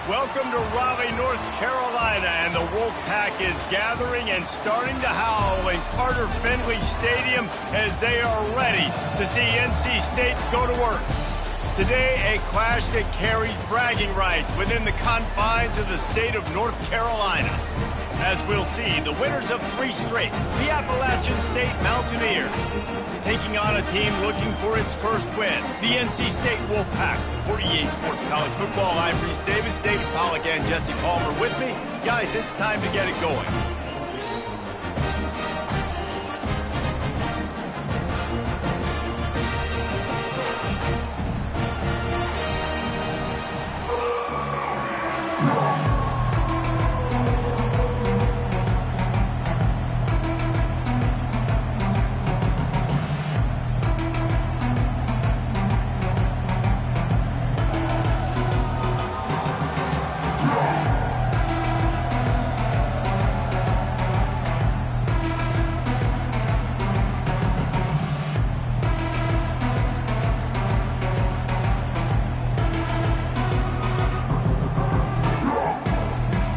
Welcome to Raleigh, North Carolina, and the Wolfpack is gathering and starting to howl in Carter Finley Stadium as they are ready to see NC State go to work. Today, a clash that carries bragging rights within the confines of the state of North Carolina. As we'll see, the winners of 3 straight, the Appalachian State Mountaineers, taking on a team looking for its first win, the NC State Wolfpack. For EA Sports College Football, I'm Reese Davis, David Pollack, and Jesse Palmer with me. Guys, it's time to get it going.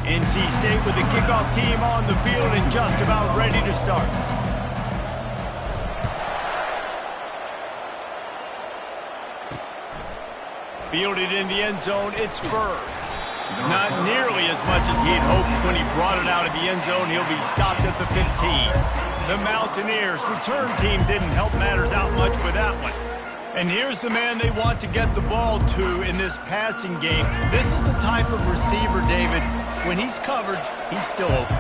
NC State with the kickoff team on the field and just about ready to start. Fielded in the end zone, it's Berg. Not nearly as much as he'd hoped when he brought it out of the end zone. He'll be stopped at the 15. The Mountaineers' return team didn't help matters out much with that one. And here's the man they want to get the ball to in this passing game. This is the type of receiver, David, when he's covered, he's still open.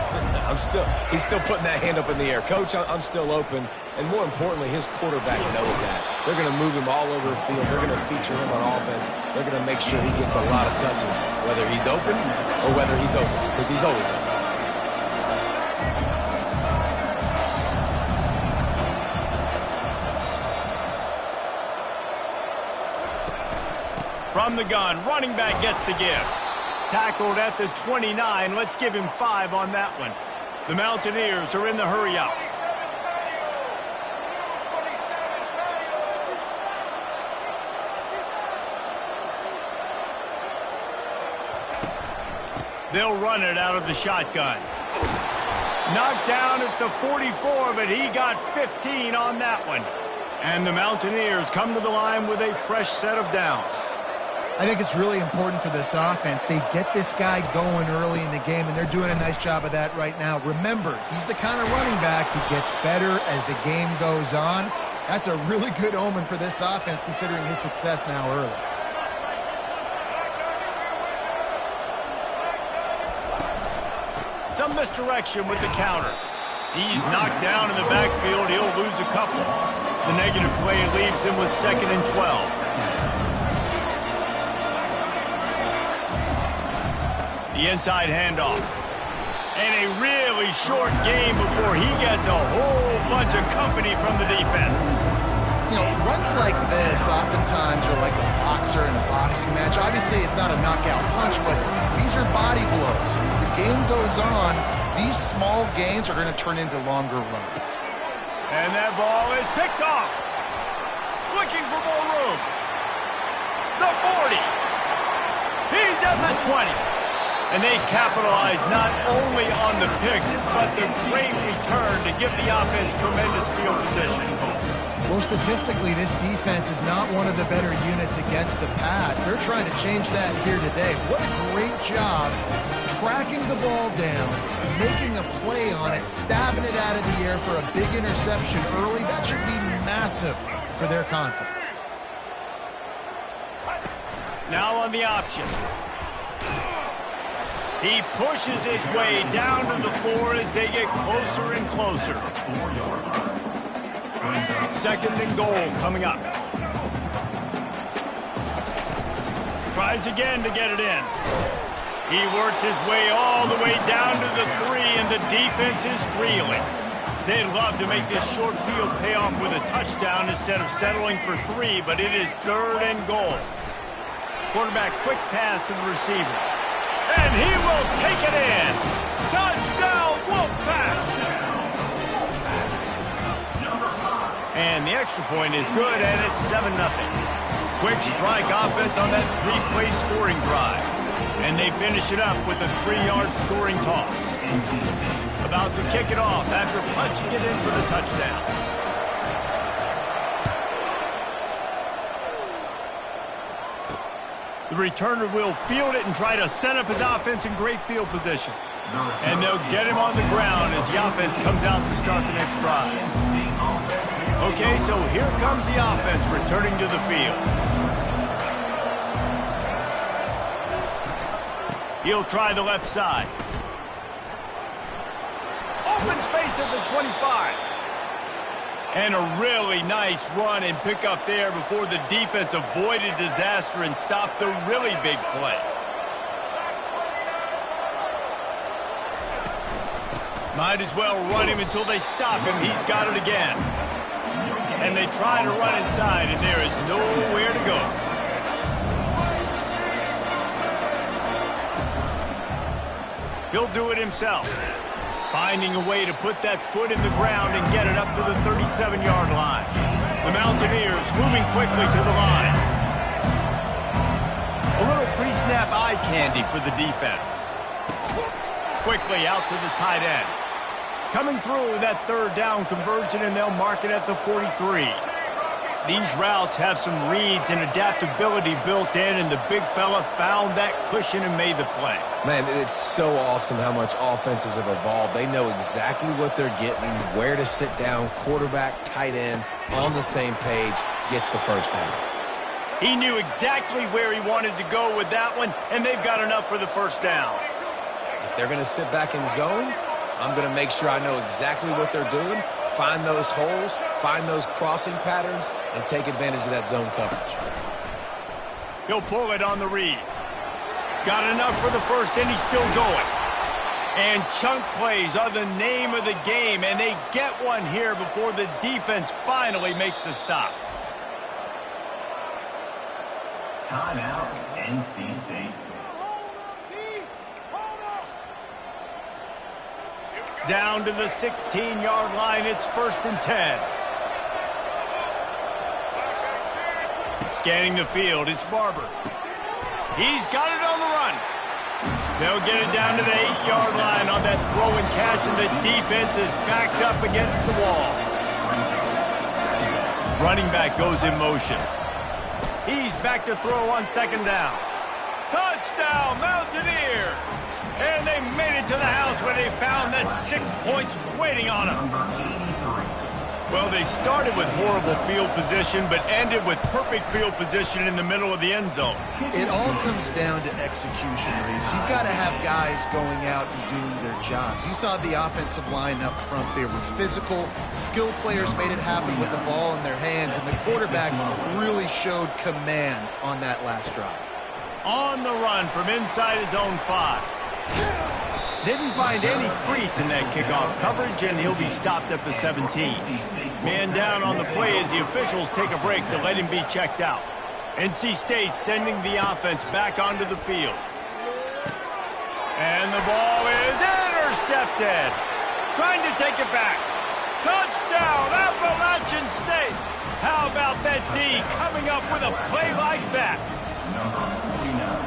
He's still putting that hand up in the air. Coach, I'm still open. And more importantly, his quarterback knows that. They're going to move him all over the field. They're going to feature him on offense. They're going to make sure he gets a lot of touches, whether he's open or whether he's open, because he's always open. From the gun, running back gets to give. Tackled at the 29. Let's give him 5 on that one. The Mountaineers are in the hurry-up. They'll run it out of the shotgun. Knocked down at the 44, but he got 15 on that one. And the Mountaineers come to the line with a fresh set of downs. I think it's really important for this offense. They get this guy going early in the game, and they're doing a nice job of that right now. Remember, he's the kind of running back who gets better as the game goes on. That's a really good omen for this offense, considering his success now early. Some misdirection with the counter. He's knocked down in the backfield. He'll lose a couple. The negative play leaves him with 2nd and 12. The inside handoff. And a really short game before he gets a whole bunch of company from the defense. You know, runs like this oftentimes are like a boxer in a boxing match. Obviously, it's not a knockout punch, but these are body blows. As the game goes on, these small gains are going to turn into longer runs. And that ball is picked off. Looking for more room. The 40. He's at the 20. And they capitalize not only on the pick, but the great return to give the offense tremendous field position. Well, statistically, this defense is not one of the better units against the pass. They're trying to change that here today. What a great job tracking the ball down, making a play on it, stabbing it out of the air for a big interception early. That should be massive for their confidence. Now on the option. He pushes his way down to the 4 as they get closer and closer. 2nd and goal coming up. Tries again to get it in. He works his way all the way down to the 3, and the defense is reeling. They'd love to make this short field pay off with a touchdown instead of settling for 3, but it is 3rd and goal. Quarterback quick pass to the receiver. And he will take it in. Touchdown, Wolfpack! And the extra point is good, and it's 7-0. Quick strike offense on that 3-play scoring drive. And they finish it up with a 3-yard scoring toss. About to kick it off after punching it in for the touchdown. The returner will field it and try to set up his offense in great field position. And they'll get him on the ground as the offense comes out to start the next drive. Okay, so here comes the offense returning to the field. He'll try the left side. Open space at the 25. And a really nice run and pick up there before the defense avoided disaster and stopped the really big play. Might as well run him until they stop him. He's got it again. And they try to run inside, and there is nowhere to go. He'll do it himself, finding a way to put that foot in the ground and get it up to the 37-yard line. The Mountaineers moving quickly to the line. A little pre-snap eye candy for the defense. Quickly out to the tight end. Coming through that 3rd down conversion, and they'll mark it at the 43. These routes have some reads and adaptability built in, and the big fella found that cushion and made the play. Man, it's so awesome how much offenses have evolved. They know exactly what they're getting, where to sit down, quarterback, tight end, on the same page, gets the first down. He knew exactly where he wanted to go with that one, and they've got enough for the first down. If they're going to sit back in zone, I'm going to make sure I know exactly what they're doing, find those holes, find those crossing patterns, and take advantage of that zone coverage. He'll pull it on the read. Got enough for the first, and he's still going. And chunk plays are the name of the game, and they get one here before the defense finally makes the stop. Timeout, NC State. Down to the 16-yard line, it's 1st and 10. Scanning the field, it's Barber. He's got it on the run. They'll get it down to the 8-yard line on that throw and catch, and the defense is backed up against the wall. Running back goes in motion. He's back to throw on 2nd down. Touchdown, Mountaineers! And they made it to the house where they found that 6 points waiting on them. Well, they started with horrible field position, but ended with perfect field position in the middle of the end zone. It all comes down to execution, Reese. You've got to have guys going out and doing their jobs. You saw the offensive line up front. They were physical. Skilled players made it happen with the ball in their hands, and the quarterback really showed command on that last drive. On the run from inside his own 5. Didn't find any crease in that kickoff coverage, and he'll be stopped at the 17. Man down on the play as the officials take a break to let him be checked out. NC State sending the offense back onto the field. And the ball is intercepted. Trying to take it back. Touchdown, Appalachian State. How about that D coming up with a play like that?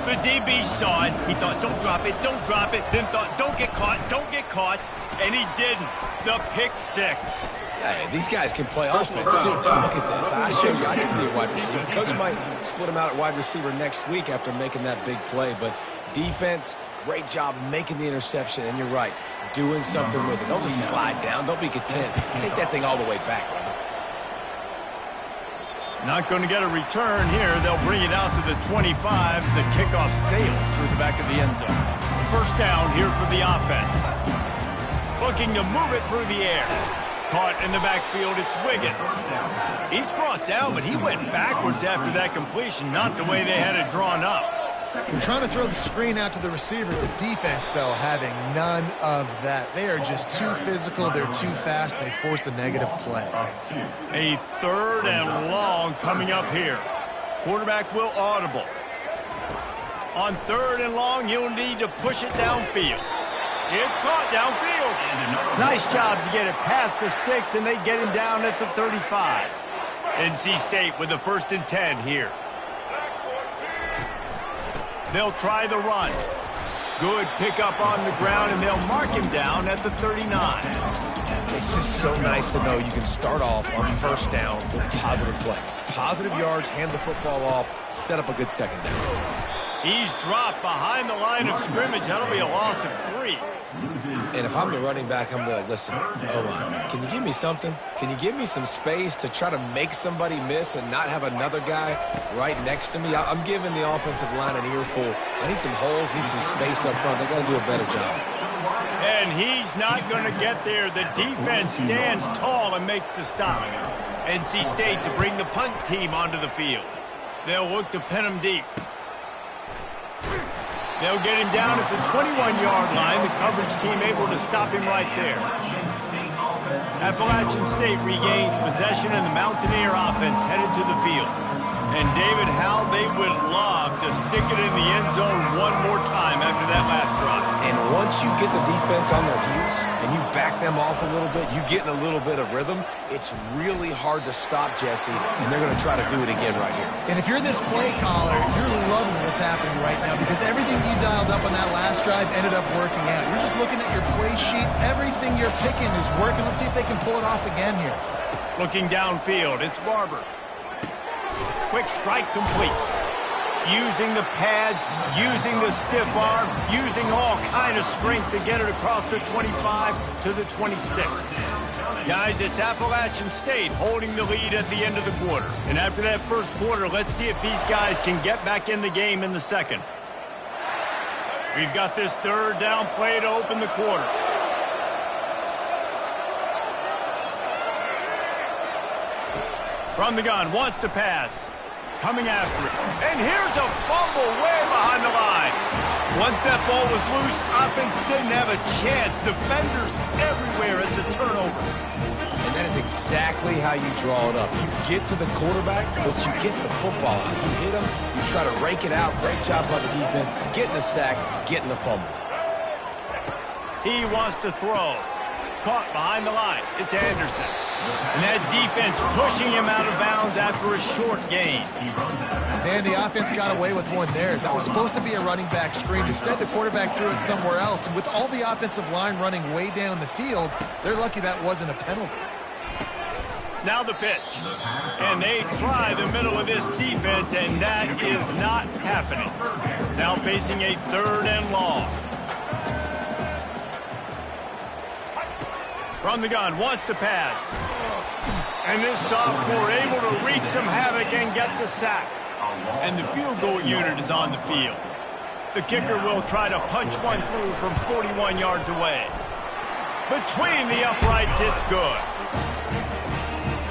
The DB saw it. He thought, don't drop it, don't drop it. Then thought, don't get caught. And he didn't. The pick 6. Yeah, these guys can play offense, too. Look at this. I showed you I can be a wide receiver. Coach might split him out at wide receiver next week after making that big play. But defense, great job making the interception. And you're right, doing something with it. Don't just slide down. Don't be content. Take that thing all the way back, brother. Not going to get a return here. They'll bring it out to the 25 as the kickoff sails through the back of the end zone. First down here for the offense. Looking to move it through the air. Caught in the backfield, it's Wiggins. He's brought down, but he went backwards after that completion, not the way they had it drawn up. They're trying to throw the screen out to the receiver. The defense, though, having none of that. They are just too physical. They're too fast. They force a negative play. A 3rd and long coming up here. Quarterback will audible. On 3rd and long, he'll need to push it downfield. It's caught downfield. Nice job to get it past the sticks, and they get him down at the 35. NC State with the 1st and 10 here. They'll try the run. Good pickup on the ground, and they'll mark him down at the 39. It's just so nice to know you can start off on first down with positive plays. Positive yards, hand the football off, set up a good second down. He's dropped behind the line of scrimmage. That'll be a loss of 3. And if I'm the running back, I'm going to be like, listen, O-line, can you give me something? Can you give me some space to try to make somebody miss and not have another guy right next to me? I'm giving the offensive line an earful. I need some holes, need some space up front. They got to do a better job. And he's not going to get there. The defense stands tall and makes the stop. NC State to bring the punt team onto the field. They'll look to pin him deep. They'll get him down at the 21-yard line. The coverage team able to stop him right there. Appalachian State regains possession, and the Mountaineer offense headed to the field. And David, how they would love to stick it in the end zone one more time after that last drive. And once you get the defense on their heels and you back them off a little bit, you get in a little bit of rhythm, it's really hard to stop, Jesse, and they're going to try to do it again right here. And if you're this play caller, you're loving what's happening right now because everything you dialed up on that last drive ended up working out. You're just looking at your play sheet. Everything you're picking is working. Let's see if they can pull it off again here. Looking downfield, it's Barber. Quick strike complete. Using the pads, using the stiff arm, using all kind of strength to get it across the 25 to the 26. Guys, it's Appalachian State holding the lead at the end of the quarter. And after that first quarter, let's see if these guys can get back in the game in the second. We've got this third down play to open the quarter. From the gun, wants to pass. Coming after it. And here's a fumble way behind the line. Once that ball was loose, offense didn't have a chance. Defenders everywhere. It's a turnover. And that is exactly how you draw it up. You get to the quarterback, but you get the football out. You hit him, you try to rake it out. Great job by the defense. Getting the sack, getting the fumble. He wants to throw. Caught behind the line. It's Anderson. And that defense pushing him out of bounds after a short gain. Man, the offense got away with one there. That was supposed to be a running back screen. Instead, the quarterback threw it somewhere else. And with all the offensive line running way down the field, they're lucky that wasn't a penalty. Now the pitch. And they try the middle of this defense, and that is not happening. Now facing a third and long. From the gun, wants to pass. And this sophomore able to wreak some havoc and get the sack. And the field goal unit is on the field. The kicker will try to punch one through from 41 yards away. Between the uprights, it's good.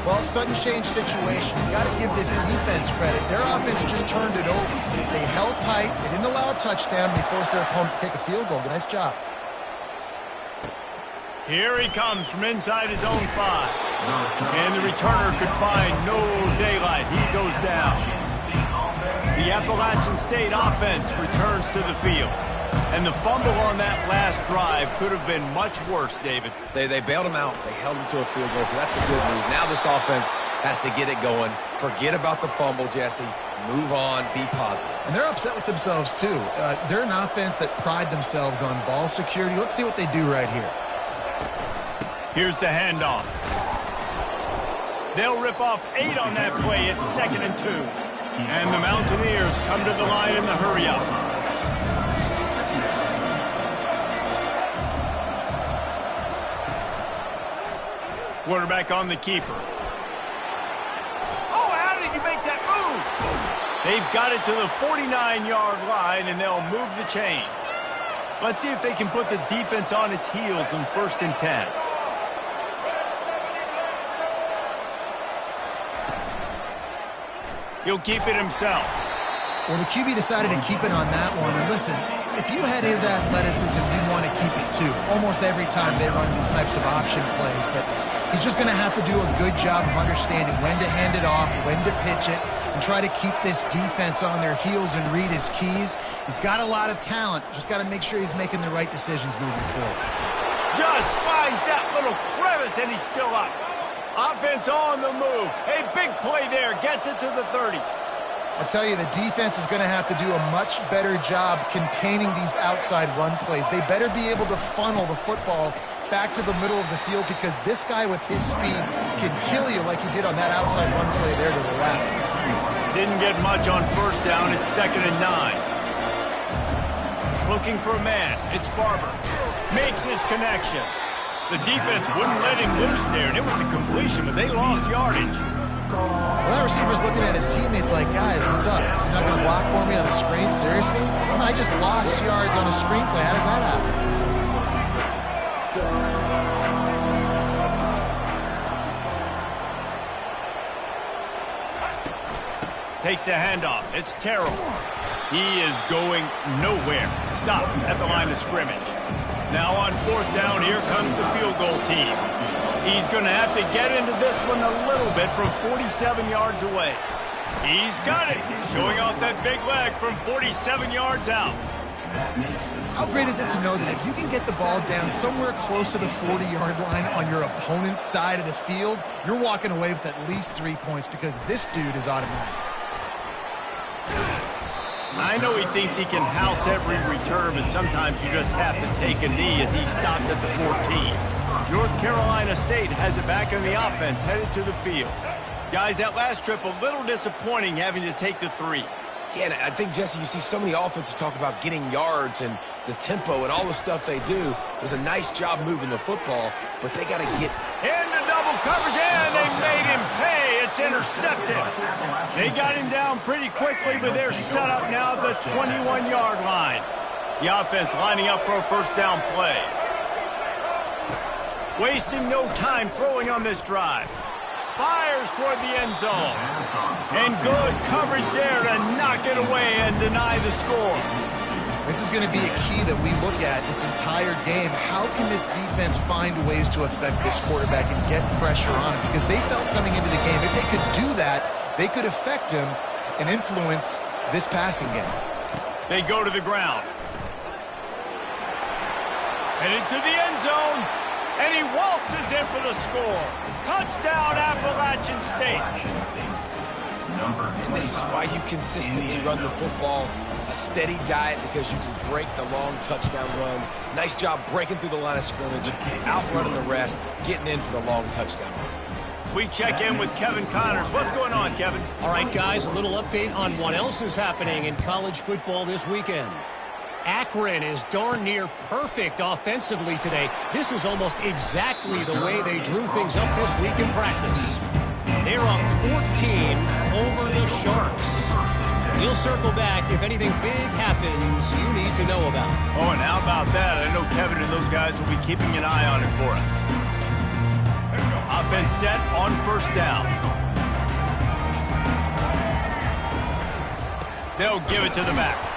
Well, sudden change situation. You got to give this defense credit. Their offense just turned it over. They held tight. They didn't allow a touchdown. They forced their opponent to take a field goal. Nice job. Here he comes from inside his own 5. And the returner could find no daylight. He goes down. The Appalachian State offense returns to the field. And the fumble on that last drive could have been much worse, David. They bailed him out. They held him to a field goal, so that's the good news. Now this offense has to get it going. Forget about the fumble, Jesse. Move on. Be positive. And they're upset with themselves, too. They're an offense that pride themselves on ball security. Let's see what they do right here. Here's the handoff. They'll rip off 8 on that play. It's 2nd and 2. And the Mountaineers come to the line in the hurry-up. Quarterback on the keeper. Oh, how did you make that move? They've got it to the 49-yard line, and they'll move the chains. Let's see if they can put the defense on its heels in 1st and 10. He'll keep it himself. Well, the QB decided to keep it on that one. And listen, if you had his athleticism, you'd want to keep it too. Almost every time they run these types of option plays. But he's just going to have to do a good job of understanding when to hand it off, when to pitch it, and try to keep this defense on their heels and read his keys. He's got a lot of talent. Just got to make sure he's making the right decisions moving forward. Just finds that little crevice, and he's still up. Offense on the move. A big play there. Gets it to the 30. I tell you, the defense is going to have to do a much better job containing these outside run plays. They better be able to funnel the football back to the middle of the field because this guy with his speed can kill you like he did on that outside run play there to the left. Didn't get much on first down. It's 2nd and 9. Looking for a man. It's Barber. Makes his connection. The defense wouldn't let him loose there, and it was a completion, but they lost yardage. Well, that receiver's looking at his teammates like, guys, what's up? You're not going to block for me on the screen? Seriously? I just lost yards on a screen play. How does that happen? Takes the handoff. It's Terrell. He is going nowhere. Stop at the line of scrimmage. Now on 4th down, here comes the field goal team. He's going to have to get into this one a little bit from 47 yards away. He's got it. Showing off that big leg from 47 yards out. How great is it to know that if you can get the ball down somewhere close to the 40-yard line on your opponent's side of the field, you're walking away with at least 3 points because this dude is automatic. I know he thinks he can house every return, but sometimes you just have to take a knee as he stopped at the 14. North Carolina State has it back in the offense, headed to the field. Guys, that last trip a little disappointing having to take the 3. Yeah, and I think, Jesse, you see so many offenses talk about getting yards and the tempo and all the stuff they do. It was a nice job moving the football, but they got to get into double coverage, and they made him pay. It's intercepted. They got him down pretty quickly, but they're set up now at the 21-yard line. The offense lining up for a first down play. Wasting no time throwing on this drive. Fires toward the end zone. And good coverage there to knock it away and deny the score. This is going to be a key that we look at this entire game. How can this defense find ways to affect this quarterback and get pressure on him? Because they felt coming into the game, if they could do that, they could affect him and influence this passing game. They go to the ground. And into the end zone. And he waltzes in for the score. Touchdown, Appalachian State. And this is why you consistently run the football. A steady diet because you can break the long touchdown runs. Nice job breaking through the line of scrimmage, outrunning the rest, getting in for the long touchdown run. We check in with Kevin Connors. What's going on, Kevin? All right, guys, a little update on what else is happening in college football this weekend. Akron is darn near perfect offensively today. This is almost exactly the way they drew things up this week in practice. They're up 14 over the Sharks. We'll circle back if anything big happens you need to know about. Oh, and how about that? I know Kevin and those guys will be keeping an eye on it for us. Offense set on first down. They'll give it to the back.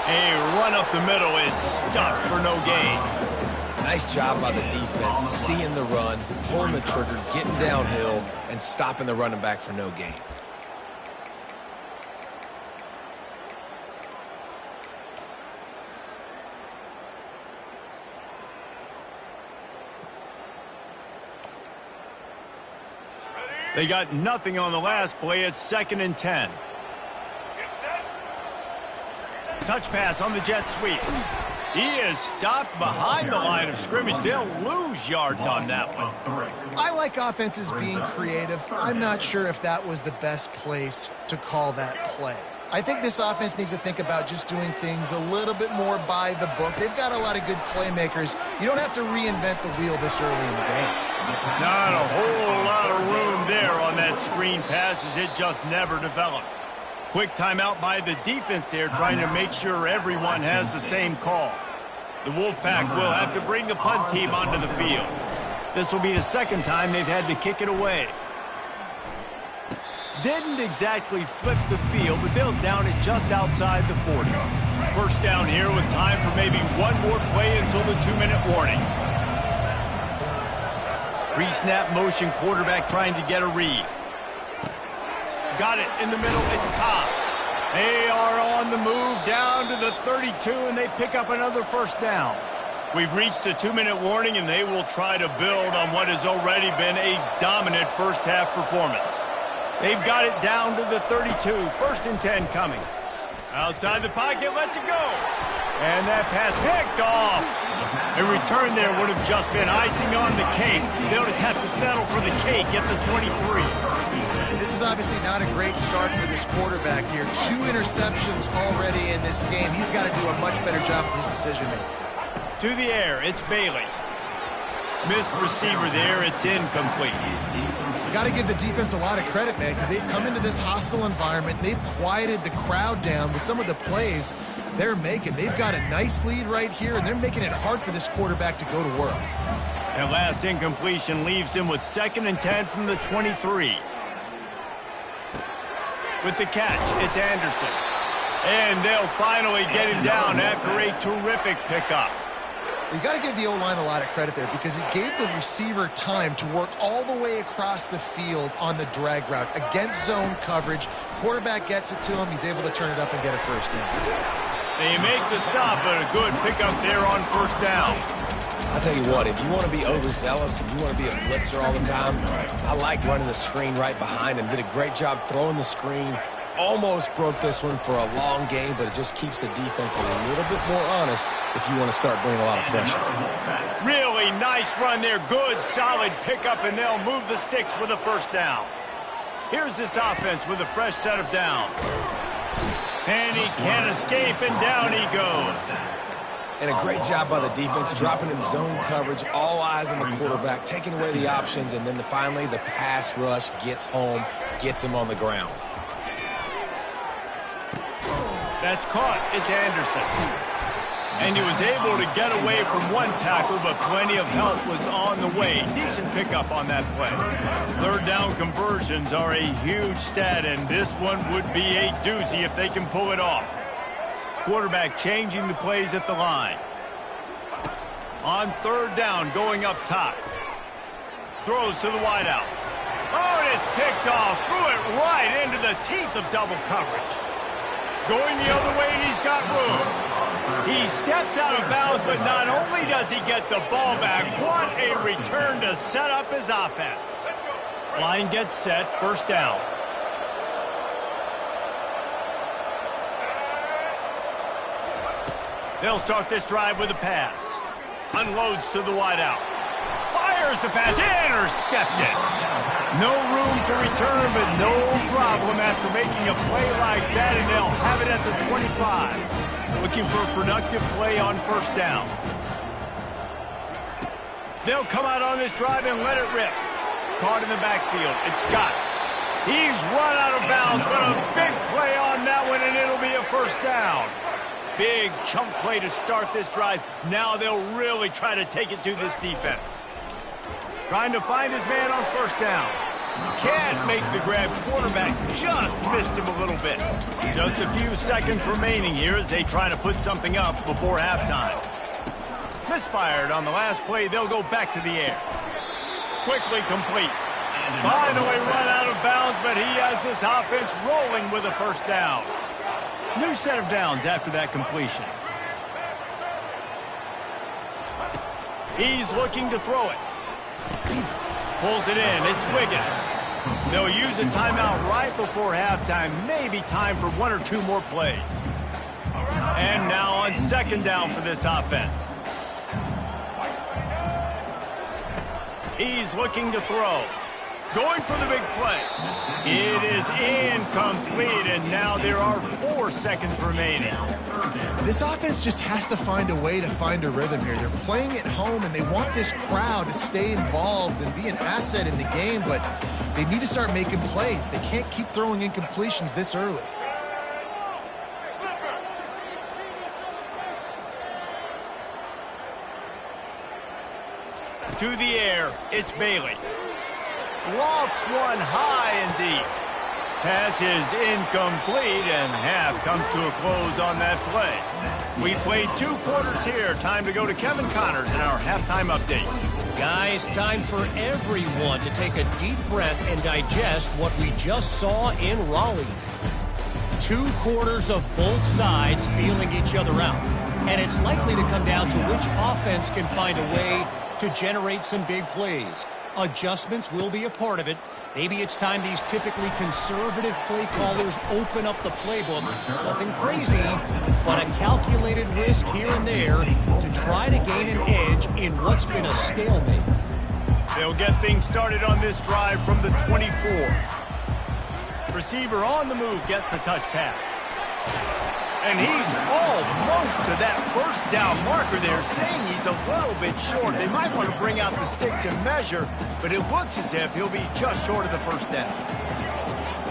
A run up the middle is stuffed for no gain. Nice job by the defense, seeing the run, pulling the trigger, getting downhill, and stopping the running back for no gain. They got nothing on the last play. It's 2nd and 10. Touch pass on the jet sweep. He is stopped behind the line of scrimmage. They'll lose yards on that one. I like offenses being creative. I'm not sure if that was the best place to call that play. I think this offense needs to think about just doing things a little bit more by the book. They've got a lot of good playmakers. You don't have to reinvent the wheel this early in the game. Not a whole lot of room there on that screen pass as it just never developed. Quick timeout by the defense there, trying to make sure everyone has the same call. The Wolfpack will have to bring the punt team onto the field. This will be the second time they've had to kick it away. Didn't exactly flip the field, but they'll down it just outside the 40. First down here with time for maybe one more play until the 2-minute warning. Pre-snap motion, quarterback trying to get a read. Got it in the middle. It's Cobb. They are on the move down to the 32, and they pick up another first down. We've reached the 2-minute warning, and they will try to build on what has already been a dominant first-half performance. They've got it down to the 32. 1st and 10 coming. Outside the pocket, lets it go. And that pass picked off. A return there would have just been icing on the cake. They'll just have to settle for the cake at the 23. This is obviously not a great start for this quarterback here. 2 interceptions already in this game. He's got to do a much better job with his decision-making. To the air, it's Bailey. Missed receiver there, it's incomplete. You got to give the defense a lot of credit, man, because they've come into this hostile environment. They've quieted the crowd down with some of the plays they're making. They've got a nice lead right here, and they're making it hard for this quarterback to go to work. That last incompletion leaves him with 2nd and 10 from the 23. With the catch, it's Anderson. And they'll finally get him down after a terrific pickup. You got to give the O-line a lot of credit there because it gave the receiver time to work all the way across the field on the drag route against zone coverage. Quarterback gets it to him. He's able to turn it up and get a 1st down. They make the stop, but a good pickup there on 1st down. I'll tell you what, if you want to be overzealous and you want to be a blitzer all the time, I like running the screen right behind him. Did a great job throwing the screen. Almost broke this one for a long game, but it just keeps the defense a little bit more honest if you want to start bringing a lot of pressure. Really nice run there. Good, solid pickup, and they'll move the sticks with a 1st down. Here's this offense with a fresh set of downs. And he can't escape, and down he goes. And a great job by the defense, dropping in zone coverage, all eyes on the quarterback, taking away the options, and then finally the pass rush gets home, gets him on the ground. That's caught. It's Anderson. And he was able to get away from one tackle, but plenty of help was on the way. Decent pickup on that play. 3rd down conversions are a huge stat, and this one would be a doozy if they can pull it off. Quarterback changing the plays at the line. On 3rd down, going up top. Throws to the wideout. Oh, and it's picked off. Threw it right into the teeth of double coverage. Going the other way, and he's got room. He steps out of bounds, but not only does he get the ball back, what a return to set up his offense. Line gets set, 1st down. They'll start this drive with a pass. Unloads to the wideout. Fires the pass, intercepted. No room to return, but no problem after making a play like that, and they'll have it at the 25. Looking for a productive play on 1st down. They'll come out on this drive and let it rip. Caught in the backfield. It's Scott. He's run out of bounds, but a big play on that one, and it'll be a 1st down. Big chunk play to start this drive. Now they'll really try to take it to this defense. Trying to find his man on 1st down. Can't make the grab. Quarterback just missed him a little bit. Just a few seconds remaining here as they try to put something up before halftime. Misfired on the last play. They'll go back to the air. Quickly complete. Finally run out of bounds, but he has this offense rolling with a 1st down. New set of downs after that completion. He's looking to throw it. Pulls it in. It's Wiggins. They'll use a timeout right before halftime. Maybe time for 1 or 2 more plays. And now on 2nd down for this offense. He's looking to throw. Going for the big play. It is incomplete, and now there are 4 seconds remaining. This offense just has to find a way to find a rhythm here. They're playing at home, and they want this crowd to stay involved and be an asset in the game, but they need to start making plays. They can't keep throwing incompletions this early. To the air, it's Bailey. Lofts one high and deep. Pass is incomplete, and half comes to a close on that play. We played 2 quarters here. Time to go to Kevin Connors in our halftime update. Guys, time for everyone to take a deep breath and digest what we just saw in Raleigh. 2 quarters of both sides feeling each other out. And it's likely to come down to which offense can find a way to generate some big plays. Adjustments will be a part of it. Maybe it's time these typically conservative play callers open up the playbook. Nothing crazy, but a calculated risk here and there to try to gain an edge in what's been a stalemate. They'll get things started on this drive from the 24. Receiver on the move gets the touch pass. And he's almost to that first down marker there, saying he's a little bit short. They might want to bring out the sticks and measure, but it looks as if he'll be just short of the first down.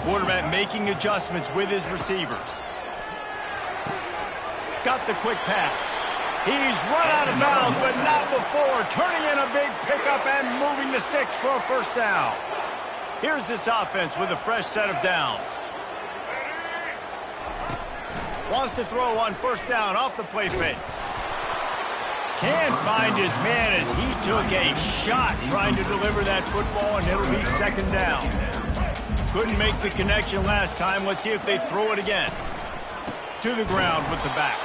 Quarterback making adjustments with his receivers. Got the quick pass. He's run out of bounds, but not before. Turning in a big pickup and moving the sticks for a first down. Here's this offense with a fresh set of downs. Wants to throw on first down off the play fake. Can't find his man as he took a shot trying to deliver that football, and it'll be second down. Couldn't make the connection last time. Let's see if they throw it again. To the ground with the back.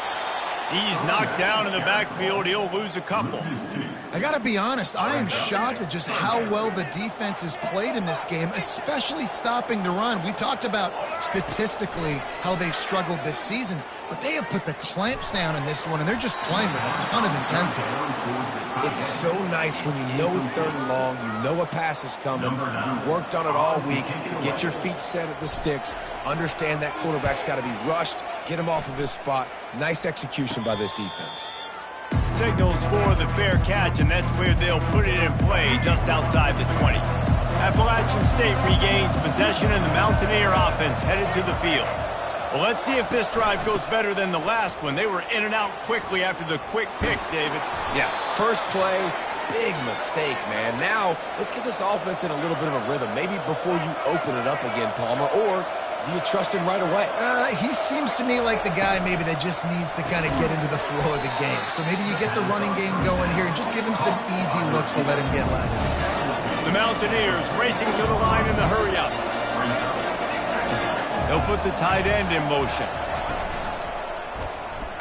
He's knocked down in the backfield. He'll lose a couple. I got to be honest, I am shocked at just how well the defense has played in this game, especially stopping the run. We talked about statistically how they've struggled this season, but they have put the clamps down in this one, and they're just playing with a ton of intensity. It's so nice when you know it's third and long, you know a pass is coming, you worked on it all week, get your feet set at the sticks, understand that quarterback's got to be rushed, get him off of his spot. Nice execution by this defense. Signals for the fair catch, and that's where they'll put it in play, just outside the 20. Appalachian State regains possession, and the Mountaineer offense headed to the field. Well, let's see if this drive goes better than the last one. They were in and out quickly after the quick pick, David. Yeah, first play, big mistake, man. Now, let's get this offense in a little bit of a rhythm. Maybe before you open it up again, Palmer, or do you trust him right away? He seems to me like the guy maybe that just needs to kind of get into the flow of the game. So maybe you get the running game going here and just give him some easy looks to let him get live. The Mountaineers racing to the line in the hurry-up. He'll put the tight end in motion.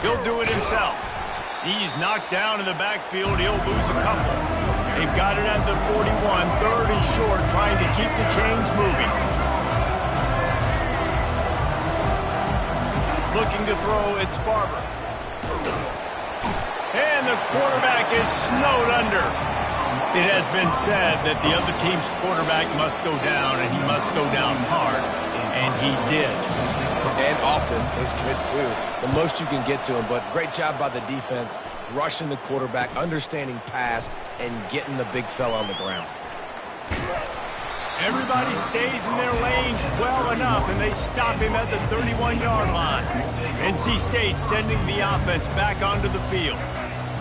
He'll do it himself. He's knocked down in the backfield. He'll lose a couple. They've got it at the 41, third and short, trying to keep the chains moving. Looking to throw, it's Barber. And the quarterback is snowed under. It has been said that the other team's quarterback must go down, and he must go down hard, and he did. And often is good, too. The most you can get to him, but great job by the defense, rushing the quarterback, understanding pass, and getting the big fella on the ground. Everybody stays in their lanes well enough, and they stop him at the 31-yard line. NC State sending the offense back onto the field.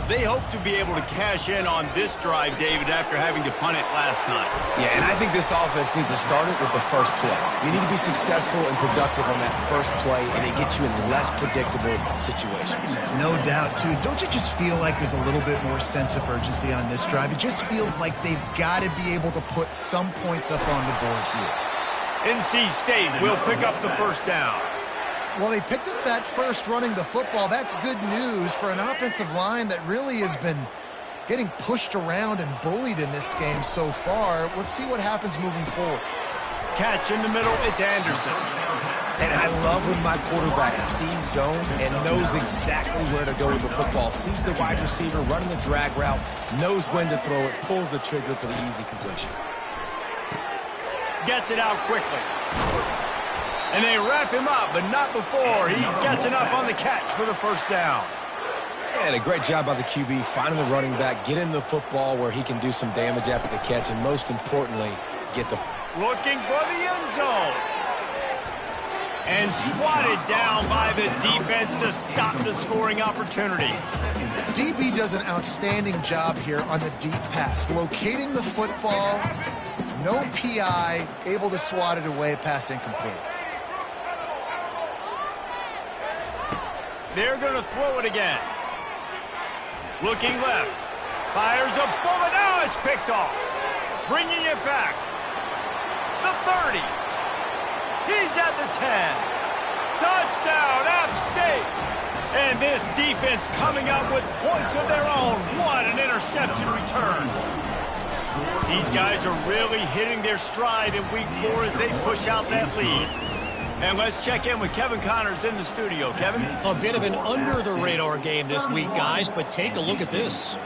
They hope to be able to cash in on this drive, David, after having to punt it last time. Yeah, and I think this offense needs to start it with the first play. You need to be successful and productive on that first play, and it gets you in less predictable situations. No doubt, too. Don't you just feel like there's a little bit more sense of urgency on this drive? It just feels like they've got to be able to put some points up on the board here. NC State will pick up the first down. Well, they picked up that first running the football. That's good news for an offensive line that really has been getting pushed around and bullied in this game so far. Let's see what happens moving forward. Catch in the middle, it's Anderson. And I love when my quarterback sees zone and knows exactly where to go with the football. Sees the wide receiver running the drag route, knows when to throw it, pulls the trigger for the easy completion. Gets it out quickly. And they wrap him up, but not before he gets enough on the catch for the first down. And a great job by the QB, finding the running back, getting the football where he can do some damage after the catch, and most importantly, get the... Looking for the end zone. And swatted down by the defense to stop the scoring opportunity. DB does an outstanding job here on the deep pass, locating the football, no PI, able to swat it away, pass incomplete. They're going to throw it again. Looking left. Fires a bullet. Now it's picked off. Bringing it back. The 30. He's at the 10. Touchdown, App State. And this defense coming up with points of their own. What an interception return. These guys are really hitting their stride in week 4 as they push out that lead. And let's check in with Kevin Connors in the studio. Kevin? A bit of an under-the-radar game this week, guys, but take a look at this.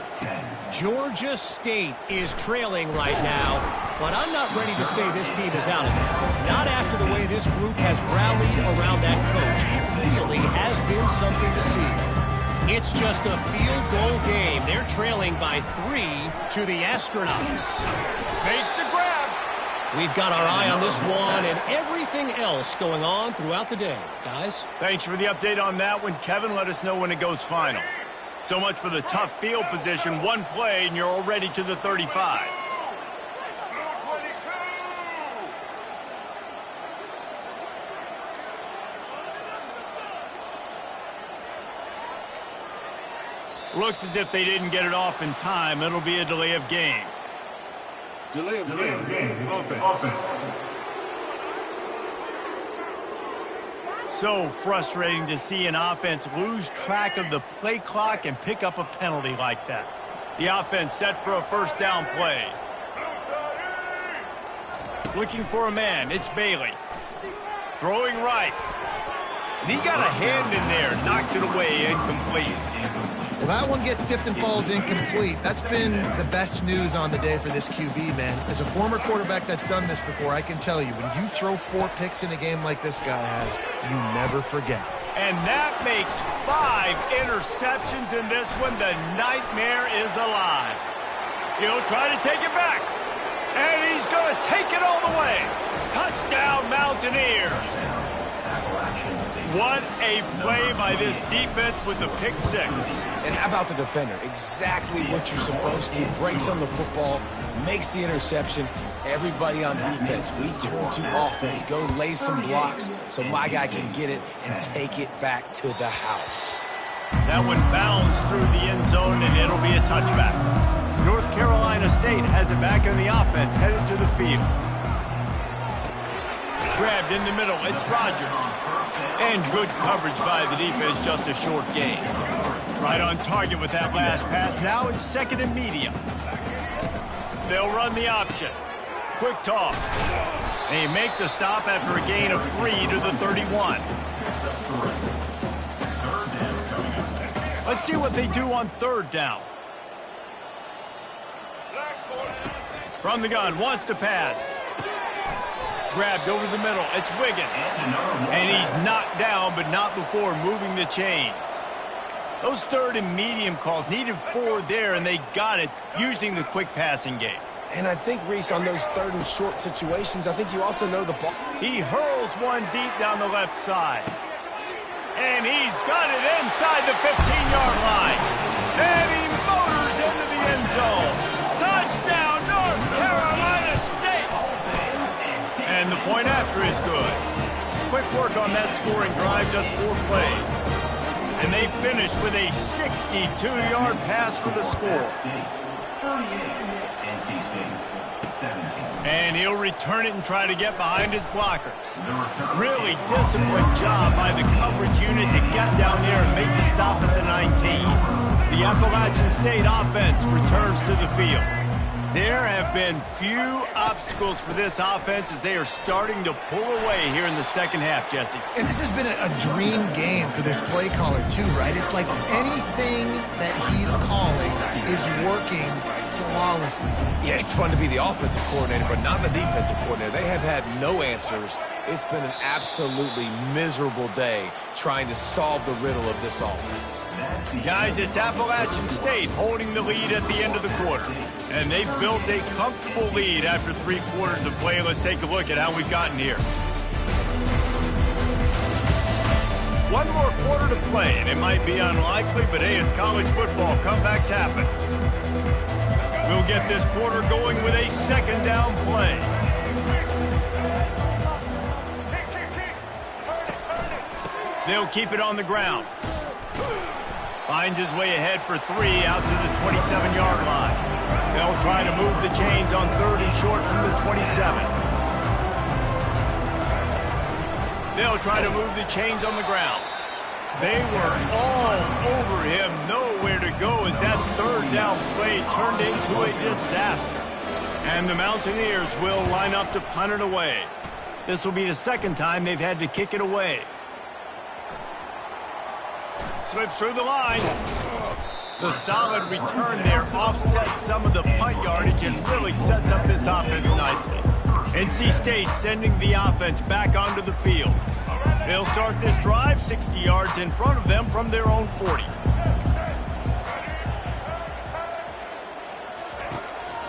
Georgia State is trailing right now, but I'm not ready to say this team is out of it. Not after the way this group has rallied around that coach. It really has been something to see. It's just a field goal game. They're trailing by 3 to the Astronauts. Makes the grab. We've got our eye on this one and everything else going on throughout the day. Guys? Thanks for the update on that one, Kevin. Let us know when it goes final. So much for the tough field position. One play, and you're already to the 35. Looks as if they didn't get it off in time. It'll be a delay of game. Delay of game. Offense. So frustrating to see an offense lose track of the play clock and pick up a penalty like that. The offense set for a first down play. Looking for a man. It's Bailey. Throwing right. And he got a hand in there. Knocks it away. Incomplete. Well, that one gets tipped and falls incomplete. That's been the best news on the day for this QB, man. As a former quarterback that's done this before, I can tell you, when you throw 4 picks in a game like this guy has, you never forget. And that makes 5 interceptions in this one. The nightmare is alive. He'll try to take it back. And he's going to take it all the way. Touchdown, Mountaineers. What a play by this defense with the pick 6. And how about the defender? Exactly what you're supposed to. Breaks on the football, makes the interception. Everybody on defense, we turn to offense. Go lay some blocks so my guy can get it and take it back to the house. That one bounds through the end zone, and it'll be a touchback. North Carolina State has it back in the offense, headed to the field. Grabbed in the middle. It's Rodgers. And good coverage by the defense, just a short gain. Right on target with that last pass. Now it's 2nd and medium. They'll run the option. Quick toss. They make the stop after a gain of 3 to the 31. Let's see what they do on 3rd down. From the gun, wants to pass. Grabbed over the middle. It's Wiggins. And he's knocked down, but not before moving the chains. Those 3rd and medium calls needed 4 there, and they got it using the quick passing game. And I think, Reese, on those 3rd and short situations, I think you also know the ball. He hurls one deep down the left side. And he's got it inside the 15-yard line. And he motors into the end zone. Touchdown, North Carolina State. And the point after is good. Quick work on that scoring drive, just 4 plays. And they finish with a 62-yard pass for the score. And he'll return it and try to get behind his blockers. Really disciplined job by the coverage unit to get down there and make the stop at the 19. The Appalachian State offense returns to the field. There have been few obstacles for this offense as they are starting to pull away here in the second half, Jesse. And this has been a dream game for this play caller, too, right? It's like anything that he's calling is working flawlessly. Yeah, it's fun to be the offensive coordinator, but not the defensive coordinator. They have had no answers. It's been an absolutely miserable day trying to solve the riddle of this offense. Guys, it's Appalachian State holding the lead at the end of the quarter. And they've built a comfortable lead after 3 quarters of play. Let's take a look at how we've gotten here. 1 more quarter to play, and it might be unlikely, but hey, it's college football. Comebacks happen. We'll get this quarter going with a 2nd down play. They'll keep it on the ground. Finds his way ahead for 3 out to the 27-yard line. They'll try to move the chains on 3rd and short from the 27. They'll try to move the chains on the ground. They were all over him, nowhere to go as that 3rd down play turned into a disaster. And the Mountaineers will line up to punt it away. This will be the second time they've had to kick it away. Slips through the line. The solid return there offsets some of the punt yardage and really sets up this offense nicely. NC State sending the offense back onto the field. They'll start this drive 60 yards in front of them from their own 40.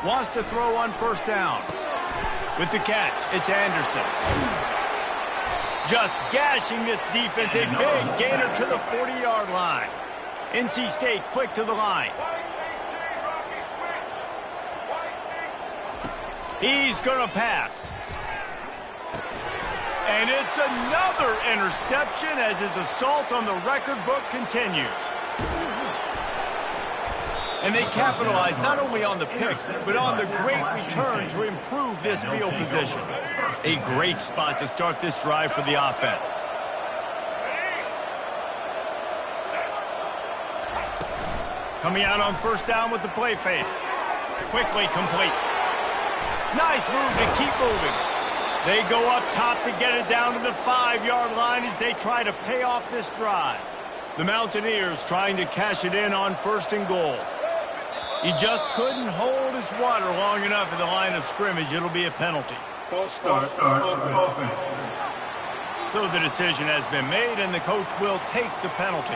Wants to throw on first down. With the catch, it's Anderson. Just gashing this defense, a big gainer to the 40-yard line. NC State quick to the line. He's going to pass. And it's another interception as his assault on the record book continues. And they capitalize not only on the pick, but on the great return to improve this field position. A great spot to start this drive for the offense. Coming out on first down with the play fake. Quickly complete. Nice move to keep moving. They go up top to get it down to the 5-yard line as they try to pay off this drive. The Mountaineers trying to cash it in on first and goal. He just couldn't hold his water long enough in the line of scrimmage. It'll be a penalty. False start. Offense. So the decision has been made, and the coach will take the penalty.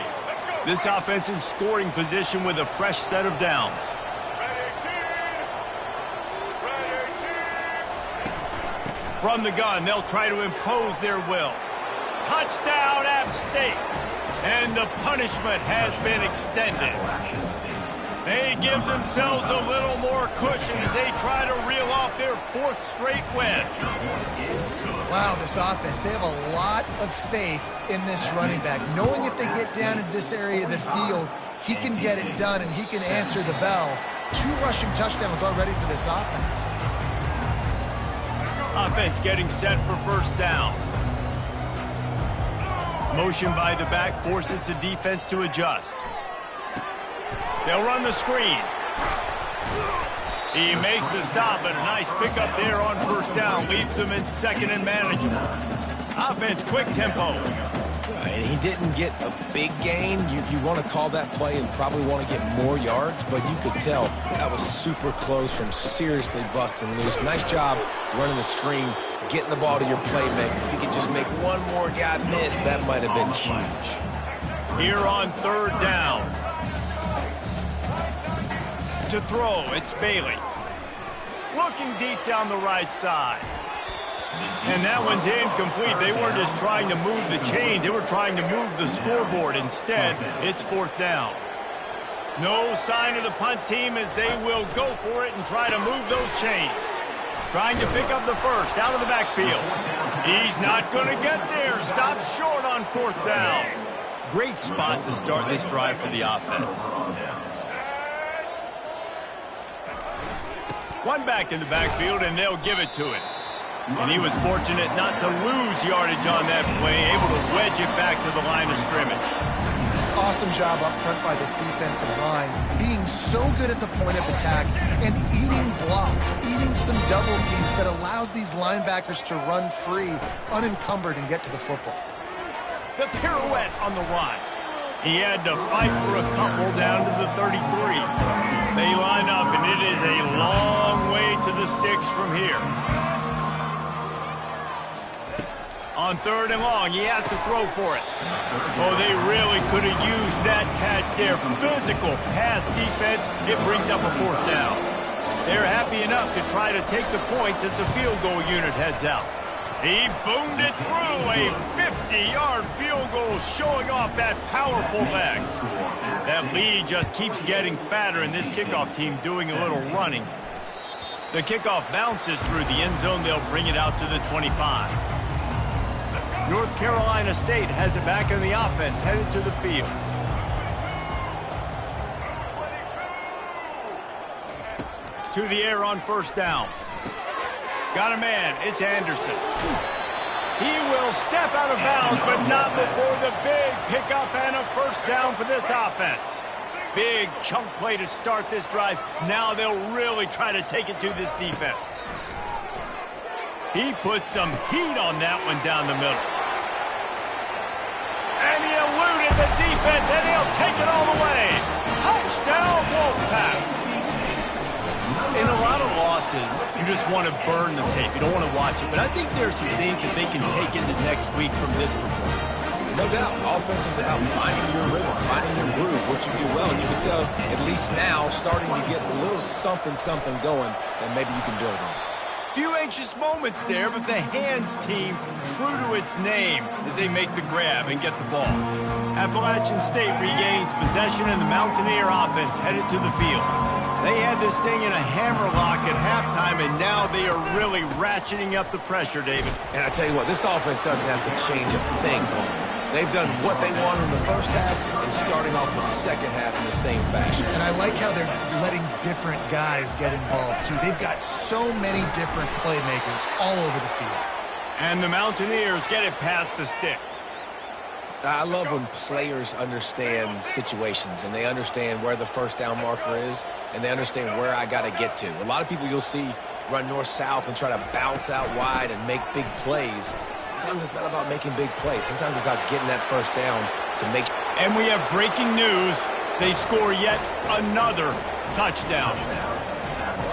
This offense in scoring position with a fresh set of downs. From the gun, they'll try to impose their will. Touchdown, App State. And the punishment has been extended. They give themselves a little more cushion as they try to reel off their 4th straight win. Wow, this offense, they have a lot of faith in this running back. Knowing if they get down in this area of the field, he can get it done and he can answer the bell. 2 rushing touchdowns already for this offense. Offense getting set for first down. Motion by the back forces the defense to adjust. They'll run the screen. He makes the stop, but a nice pickup there on first down. Leaves them in second and manageable. Offense, quick tempo. And he didn't get a big gain. You want to call that play and probably want to get more yards, but you could tell that was super close from seriously busting loose. Nice job running the screen, getting the ball to your playmaker. If you could just make one more guy miss, that might have been huge. Here on third down. To throw, it's Bailey. Looking deep down the right side. And that one's incomplete. They weren't just trying to move the chains. They were trying to move the scoreboard. Instead, it's fourth down. No sign of the punt team as they will go for it and try to move those chains. Trying to pick up the first out of the backfield. He's not going to get there. Stopped short on fourth down. Great spot to start this drive for the offense. One back in the backfield, and they'll give it to him. And he was fortunate not to lose yardage on that play, able to wedge it back to the line of scrimmage. Awesome job up front by this defensive line, being so good at the point of attack and eating blocks, eating some double teams that allows these linebackers to run free, unencumbered, and get to the football. The pirouette on the run. He had to fight for a couple down to the 33. They line up, and it is a long way to the sticks from here. On third and long, he has to throw for it. Oh, they really could have used that catch there. Physical pass defense, it brings up a fourth down. They're happy enough to try to take the points as the field goal unit heads out. He boomed it through, a 50-yard field goal showing off that powerful leg. That lead just keeps getting fatter, and this kickoff team doing a little running. The kickoff bounces through the end zone. They'll bring it out to the 25. North Carolina State has it back in the offense, headed to the field. To the air on first down. Got a man, it's Anderson. He will step out of bounds, but not before the big pickup and a first down for this offense. big chunk play to start this drive. Now they'll really try to take it to this defense. He put some heat on that one down the middle. And he eluded the defense, and he'll take it all the way. Touchdown, Wolfpack. In a lot of losses, you just want to burn the tape. You don't want to watch it. But I think there's some things that they can take into next week from this performance. No doubt. Offense is about finding your rhythm, finding your groove, what you do well. And you can tell, at least now, starting to get a little something going that maybe you can build on. Few anxious moments there, but the hands team, true to its name, as they make the grab and get the ball. Appalachian State regains possession, and the Mountaineer offense headed to the field. They had this thing in a hammerlock at halftime, and now they are really ratcheting up the pressure, David. And I tell you what, this offense doesn't have to change a thing, Paul. They've done what they wanted in the first half and starting off the second half in the same fashion. And I like how they're letting different guys get involved, too. They've got so many different playmakers all over the field. And the Mountaineers get it past the sticks. I love when players understand situations and they understand where the first down marker is and they understand where I got to get to. A lot of people you'll see run north-south and try to bounce out wide and make big plays. Sometimes it's not about making big plays. Sometimes it's about getting that first down to make. And we have breaking news. They score yet another touchdown.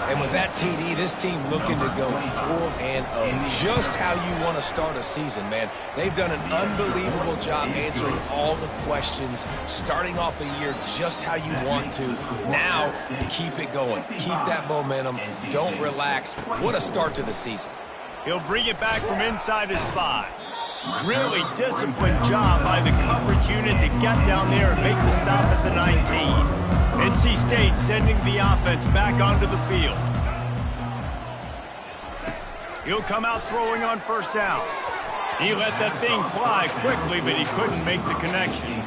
And with that TD, this team looking to go 4-0. Just how you want to start a season, man. They've done an unbelievable job answering all the questions, starting off the year just how you want to. Now, keep it going. Keep that momentum. Don't relax. What a start to the season. He'll bring it back from inside his 5. Really disciplined job by the coverage unit to get down there and make the stop at the 19. NC State sending the offense back onto the field. He'll come out throwing on first down. He let that thing fly quickly, but he couldn't make the connection.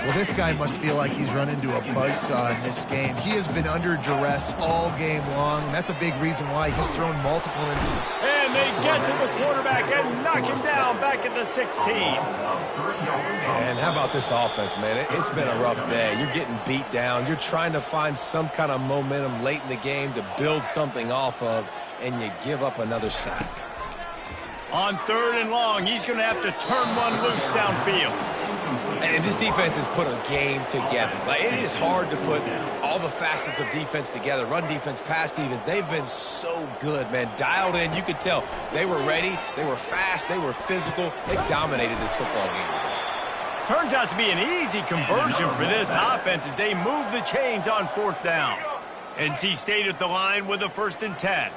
Well, this guy must feel like he's run into a buzzsaw in this game. He has been under duress all game long, and that's a big reason why he's thrown multiple interceptions. And they get to the quarterback and knock him down back at the 16. And how about this offense, man? It's been a rough day. You're getting beat down. You're trying to find some kind of momentum late in the game to build something off of, and you give up another sack. On 3rd and long, he's going to have to turn one loose downfield. And this defense has put a game together. Like, it is hard to put all the facets of defense together. Run defense, pass defense. They've been so good, man. Dialed in. You could tell they were ready. They were fast. They were physical. They dominated this football game today. Turns out to be an easy conversion for this offense as they move the chains on 4th down. NC State at the line with a 1st and 10.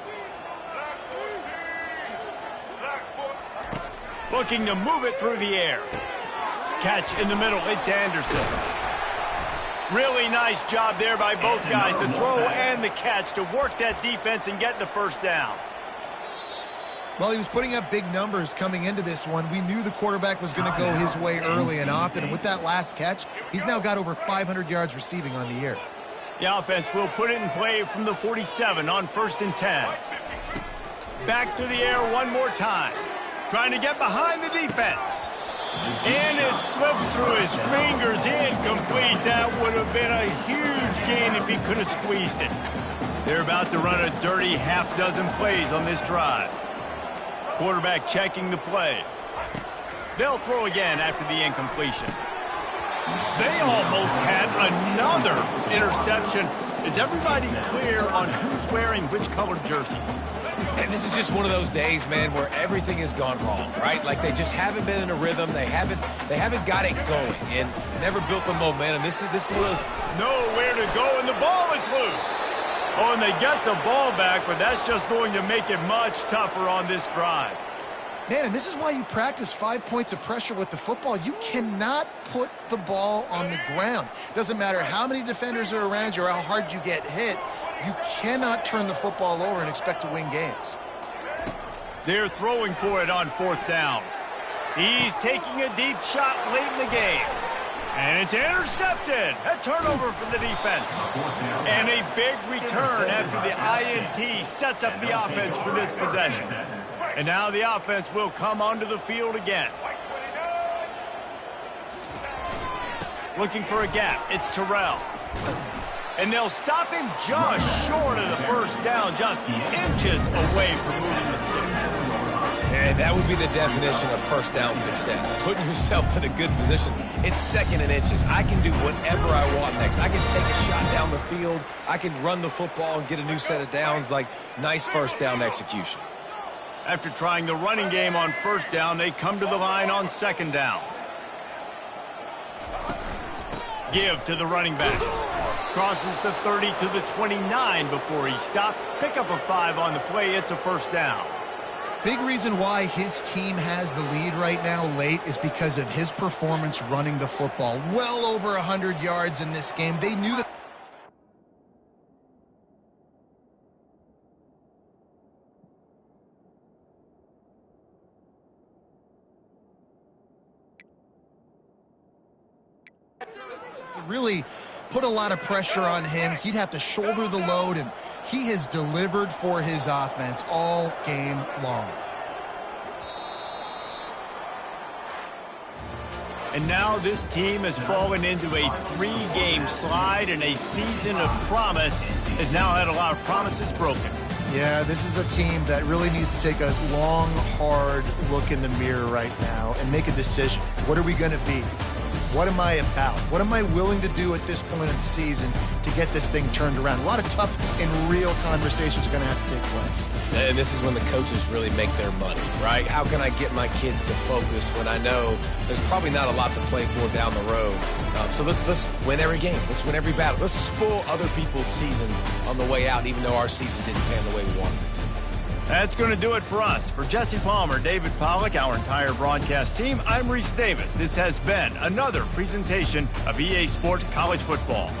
Looking to move it through the air. Catch in the middle, it's Anderson. Really nice job there by both guys to throw and the catch to work that defense and get the 1st down. Well, he was putting up big numbers coming into this one. We knew the quarterback was going to go his way early and often, and with that last catch, he's now got over 500 yards receiving on the year. The offense will put it in play from the 47 on 1st and 10. Back to the air one more time. Trying to get behind the defense. And it slips through his fingers, incomplete. That would have been a huge gain if he could have squeezed it. They're about to run a dirty half-dozen plays on this drive. Quarterback checking the play. They'll throw again after the incompletion. They almost had another interception. Is everybody clear on who's wearing which colored jerseys? And this is just one of those days, man, where everything has gone wrong, right? Like they just haven't been in a rhythm. They haven't got it going and never built the momentum. This is one of those. Nowhere to go, and the ball is loose. Oh, and they get the ball back, but that's just going to make it much tougher on this drive. Man, and this is why you practice 5 points of pressure with the football. You cannot put the ball on the ground. Doesn't matter how many defenders are around you or how hard you get hit. You cannot turn the football over and expect to win games. They're throwing for it on 4th down. He's taking a deep shot late in the game. And it's intercepted. A turnover for the defense. And a big return after the INT sets up the offense for this possession. And now the offense will come onto the field again. Looking for a gap. It's Terrell. And they'll stop him just short of the first down, just inches away from moving the sticks. And that would be the definition of first down success. Putting yourself in a good position. It's second and inches. I can do whatever I want next. I can take a shot down the field. I can run the football and get a new set of downs. Like, nice first down execution. After trying the running game on first down, they come to the line on second down. Give to the running back. Crosses the 30 to the 29 before he stopped. Pick up a 5 on the play. It's a first down. Big reason why his team has the lead right now late is because of his performance running the football. Well over 100 yards in this game. They knew that. Really put a lot of pressure on him. He'd have to shoulder the load, and he has delivered for his offense all game long. And now this team has fallen into a 3-game slide, and a season of promise has now had a lot of promises broken. Yeah, this is a team that really needs to take a long, hard look in the mirror right now and make a decision. What are we going to be? What am I about? What am I willing to do at this point of the season to get this thing turned around? A lot of tough and real conversations are going to have to take place. And this is when the coaches really make their money, right? How can I get my kids to focus when I know there's probably not a lot to play for down the road? So let's win every game. Let's win every battle. Let's spoil other people's seasons on the way out, even though our season didn't pan the way we wanted it to. That's going to do it for us. For Jesse Palmer, David Pollack, our entire broadcast team, I'm Reese Davis. This has been another presentation of EA Sports College Football.